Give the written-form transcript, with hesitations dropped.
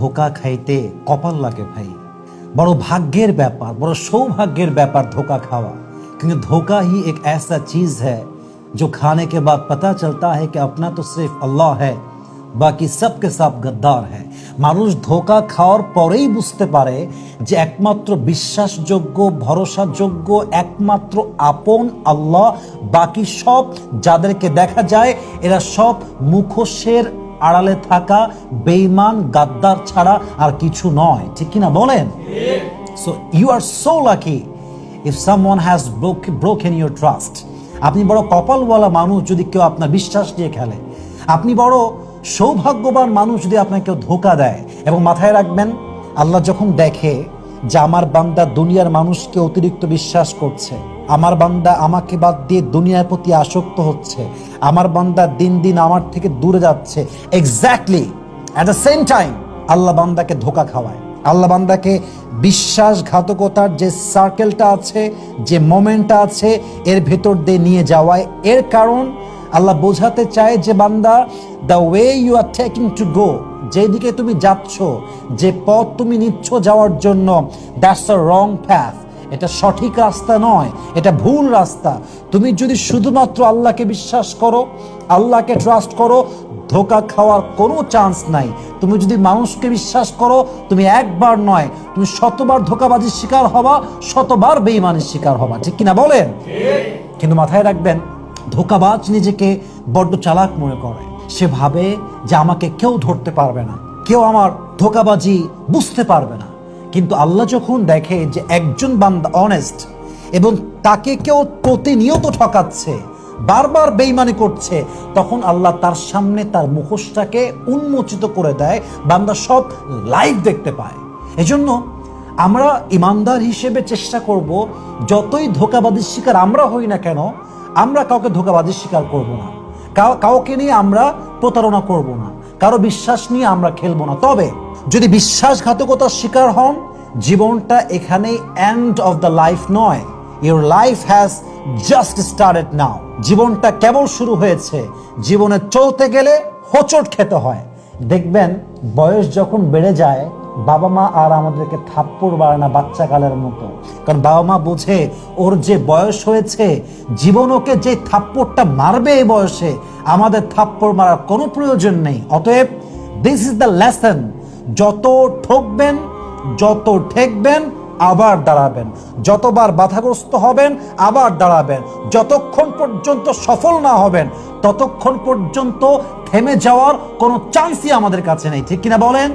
ধোকা খাইতে কপাল লাগে ভাই, बड़ो भाग्येर ব্যাপার, बड़ो सौभाग्येर ব্যাপার धोखा खावा। क्योंकि धोखा ही एक ऐसा चीज है जो खाने के बाद पता चलता है कि अपना तो सिर्फ अल्लाह है, बाकी सब के सब गद्दार है। मानुष धोखा खाওয়ার পরেই বুঝতে পারে যে একমাত্র বিশ্বাসযোগ্য ভরসাযোগ্য একমাত্র আপন আল্লাহ, বাকি সব যাদেরকে দেখা যায় এরা সব মুখোশের আড়ালে থাকা বেঈমান গাদ্দার ছাড়া আর কিছু নয়, ঠিক কি না বলেন? So you are so lucky if someone has broken your trust. আপনি বড় কপালওয়ালা মানুষ যদি কেউ আপনার বিশ্বাস নিয়ে খেলে, আপনি বড় সৌভাগ্যবান মানুষ যদি আপনাকে কেউ ধোকা দেয়। এবং মাথায় রাখবেন, আল্লাহ যখন দেখে যে আমার বান্দা দুনিয়ার মানুষকে অতিরিক্ত বিশ্বাস করছে, আমার বান্দা আমাকে বাদ দিয়ে দুনিয়ার প্রতি আসক্ত হচ্ছে, আমার বান্দা দিন দিন আমার থেকে দূরে যাচ্ছে, exactly at the same time Allah বান্দাকে ধোকা খাওয়ায়। আল্লাহ বান্দাকে বিশ্বাসঘাতকতার যে সার্কেলটা আছে, যে মোমেন্টটা আছে, এর ভেতর দিয়ে নিয়ে যাওয়ায়। এর কারণ আল্লাহ বোঝাতে চায় যে বান্দা, the way you are taking to go, যেদিকে তুমি যাচ্ছ, যে পথ তুমি নিচ্ছ যাওয়ার জন্য, দ্যাটস আ রং প্যাথ, এটা সঠিক রাস্তা নয়, এটা ভুল রাস্তা। তুমি যদি শুধুমাত্র আল্লাহকে বিশ্বাস করো, আল্লাহকে ট্রাস্ট করো, ধোকা খাওয়ার কোনো চান্স নাই। তুমি যদি মানুষকে বিশ্বাস করো, তুমি একবার নয়, তুমি শতবার ধোকাবাজির শিকার হবা, শতবার বেঈমানের শিকার হবা, ঠিক কিনা বলেন? কিন্তু মাথায় রাখবেন, ধোকাবাজ নিজেকে বড্ড চালাক মনে করে। সে ভাবে যে আমাকে কেউ ধরতে পারবে না, কেউ আমার ধোকাবাজি বুঝতে পারবে না। কিন্তু আল্লাহ যখন দেখে যে একজন বান্দা অনেস্ট এবং তাকে কেউ প্রতিনিয়ত ঠকাচ্ছে, বারবার বেঈমানি করছে, তখন আল্লাহ তার সামনে তার মুখোশটাকে উন্মোচিত করে দেয়, বান্দা সব লাইভ দেখতে পায়। এজন্য আমরা ইমানদার হিসেবে চেষ্টা করব, যতই ধোকাবাজির শিকার আমরা হই না কেন, আমরা কাউকে ধোকাবাজির শিকার করব না, কাউকে নিয়ে আমরা প্রতারণা করব না, কারো বিশ্বাস নিয়ে আমরা খেলবো না। তবে যদি বিশ্বাসঘাতকতার শিকার হন, জীবনটা এখানেই এন্ড অফ দ্য লাইফ নয়, your life has just started now. জীবনটা কেবল শুরু হয়েছে। জীবনে চলতে গেলে হোঁচট খেতে হয়। দেখবেন বয়স যখন বেড়ে যায়, বাবা মা আর আমাদেরকে থাপ্পড় মারে না বাচ্চাকালের মতো, কারণ বাবা মা বোঝে ওর যে বয়স হয়েছে, জীবন ওকে যে থাপ্পড়টা মারবে এই বয়সে, আমাদের থাপ্পড় মারার কোনো প্রয়োজন নেই। অতএব দিস ইজ দ্য লেসন, যত ঠকবেন, যত ঠেকবেন, আবার দাঁড়াবেন, যতবার বাধাগ্রস্ত হবেন আবার দাঁড়াবেন, যতক্ষণ পর্যন্ত সফল না হবেন ততক্ষণ পর্যন্ত থেমে যাওয়ার কোনো চান্সই আমাদের কাছে নেই, ঠিক কিনা বলেন?